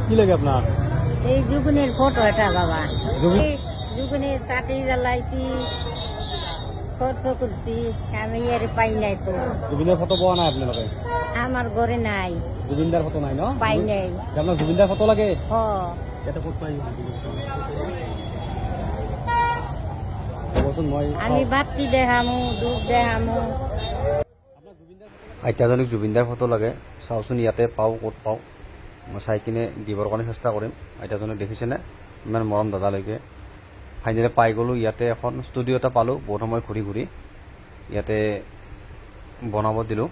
কি লাগে আপনার? এই জুগুনের ফটো এটা বাবা, জুগুনের চাকরি জ্বালাইছি, খরচ করছি, আমি এর পাই নাই তো। জুবিনের ফটো পাওয়া নাই আপনার? আমার ঘরে নাই, জুবিনদার ফটো নাই ন? পাই নাই। আপনার জুবিনদার ফটো লাগে? হ, এটা কোথায় পাই? আমি বাতি দেখামো, দুধ দেখামো। আইতাজনীক জুবিনদাৰ ফটো লাগে, চাওচোন ইয়াতে পাওঁ, ক'ত পাওঁ। মই চাই কিনে দিবৰ কাৰণে চেষ্টা কৰিম। আইতাজনীক দেখিছেনে? ইমান মৰম দাদালৈকে ফাইনেলি পাই গ'লোঁ। ইয়াতে এখন ষ্টুডিঅ' এটা পালোঁ, বহুত সময় ঘূৰি ঘূৰি ইয়াতে বনাব দিলোঁ।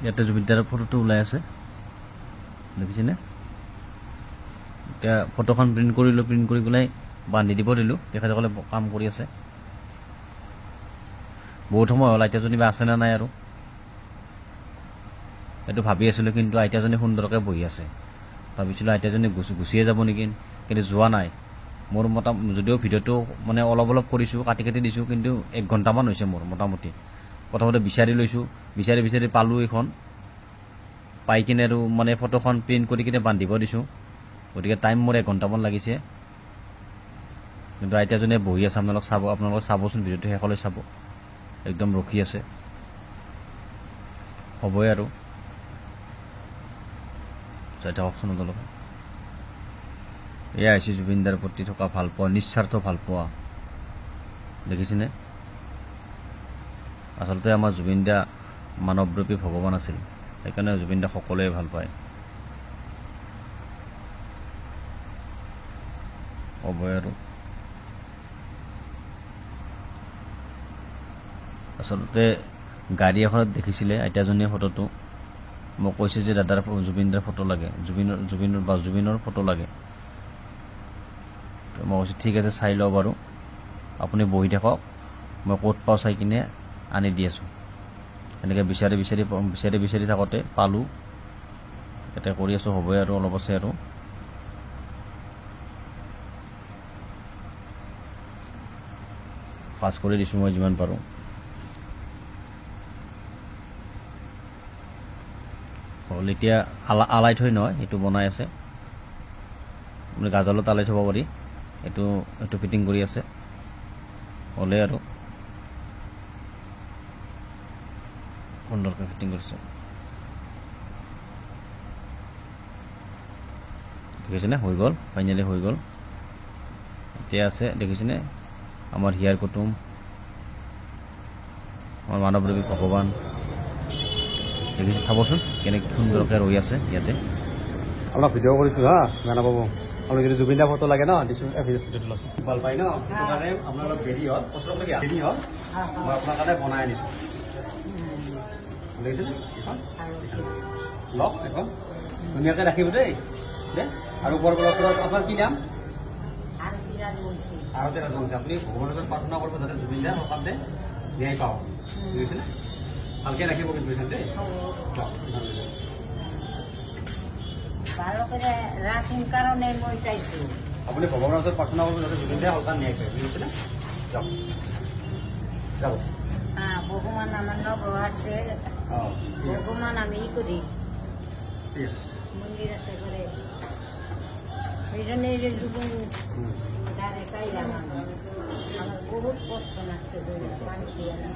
ইয়াতে জুবিনদাৰ ফটোটো ওলাই আছে, দেখিছেনে? এতিয়া ফটোখন প্ৰিণ্ট কৰিলোঁ, প্ৰিণ্ট কৰি পেলাই বান্ধি দিব দিলোঁ। তেখেতসকলে কাম কৰি আছে। বহুত সময় হ'ল, আইতাজনী বা আছে নে নাই আৰু সেইটো ভাবি আছিলোঁ, কিন্তু আইতাজনী সুন্দৰকৈ বহি আছে। ভাবিছিলোঁ আইতাজনী গুচিয়ে যাব নেকি, কিন্তু যোৱা নাই। মোৰ যদিও ভিডিঅ'টো মানে অলপ অলপ কৰিছোঁ, কাটি কাটি দিছোঁ, কিন্তু 1 ঘণ্টামান হৈছে মোৰ মোটামুটি। প্ৰথমতে বিচাৰি লৈছোঁ, বিচাৰি বিচাৰি পালোঁ এইখন, পাই কিনে আৰু মানে ফটোখন প্ৰিণ্ট কৰি কিনে বান্ধিব দিছোঁ। গতিকে টাইম মোৰ 1 ঘণ্টামান লাগিছে, কিন্তু আইতাজনীয়ে বহি আছে। আপোনালোকে চাবচোন, ভিডিঅ'টো শেষলৈ চাব। একদম ৰখি আছে, হ'বই আৰু চাই থাককচোন আপোনালোকে। এয়া হৈছে জুবিনদাৰ প্ৰতি থকা ভালপোৱা, নিস্বাৰ্থ ভালপোৱা। দেখিছেনে? আচলতে আমাৰ জুবিনদা মানৱৰূপী ভগৱান আছিল, সেইকাৰণে জুবিনদা সকলোৱে ভাল পায়। হ'বই আৰু আচলতে গাড়ী এখনত দেখিছিলে আইতাজনীয়ে ফটোটো। মোক কৈছে যে দাদাৰ জুবিনদাৰ ফটো লাগে, জুবিনৰ ফটো লাগে। মই কৈছোঁ ঠিক আছে, চাই লওঁ বাৰু, আপুনি বহি থাকক, মই ক'ত পাওঁ চাই কিনে আনি দি আছোঁ। এনেকৈ বিচাৰি বিচাৰি থাকোঁতে পালোঁ, এতিয়া কৰি আছোঁ। হ'বই আৰু অলপ আছে আৰু পাছ কৰি দিছোঁ মই যিমান পাৰোঁ। হ'ল এতিয়া আলাই থৈ নহয়, এইটো বনাই আছে। আপুনি গাজলত আলাই থ'ব পাৰি, এইটো ফিটিং কৰি আছে। হ'লে আৰু সুন্দৰকৈ ফিটিং কৰিছে, দেখিছেনে? হৈ গ'ল, ফাইনেলি হৈ গ'ল। এতিয়া আছে, দেখিছেনে? আমাৰ হিয়াৰ কুটুম, আমাৰ মানৱৰূপী ভগৱান। দেখিছে? চাবচোন কেনেকৈ সুন্দৰকৈ ৰৈ আছে ইয়াতে। আপোনাক ভিডিঅ' কৰিছোঁ হা, বেয়া নাপাব। আপোনাক যদি জুবিনদাৰ ফটো লাগে ন, দিছোঁ। ভিডিঅ'টো লৈছোঁ, ভাল পাই ন? সেইটো কাৰণে আপোনাৰ অলপ দেৰি হ'ল, দেৰি হ'ল, মই আপোনাৰ কাৰণে বনাই আনিছোঁ। দেখিছেনে? লওক এখন ধুনীয়াকৈ ৰাখিব দেই। আৰু ওপৰৰ আপোনাৰ কি নাম? আৰতি ৰাজবংশী। আপুনি ভগৱানৰ ওচৰত প্ৰাৰ্থনা কৰিব যাতে জুবিনদাৰ সকামতে ন্যায় পাওঁ, বুজিছেনে? ভালকৈ ৰাখিব কিন্তু, বুজিছেনে দেই? ভালো কৰে ৰাখিন কাৰণে মই চাইছো। আপুনি ভগৱানৰ ওচৰত প্ৰাৰ্থনা কৰিব যাতে জুবিনদাৰ সকাম ন্যায় পায়, বুজিছেনে? যাওক যাব। হ্যাঁ, ভগবান আমার নবহাটে, ভগবান আমি করি ঠিক আছে, মন্দির আছে করে এই জন্য এই যে যুগুন দাঁড়ে চাইলাম। আমার বহুত কষ্ট লাগছে, পানি দিয়ে না।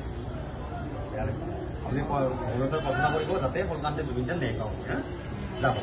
আপুনি ভগৱানৰ ওচৰত প্ৰাৰ্থনা কৰিব যাতে সকামতে জুবিনদাৰ ন্যায় পাওঁ। যাব।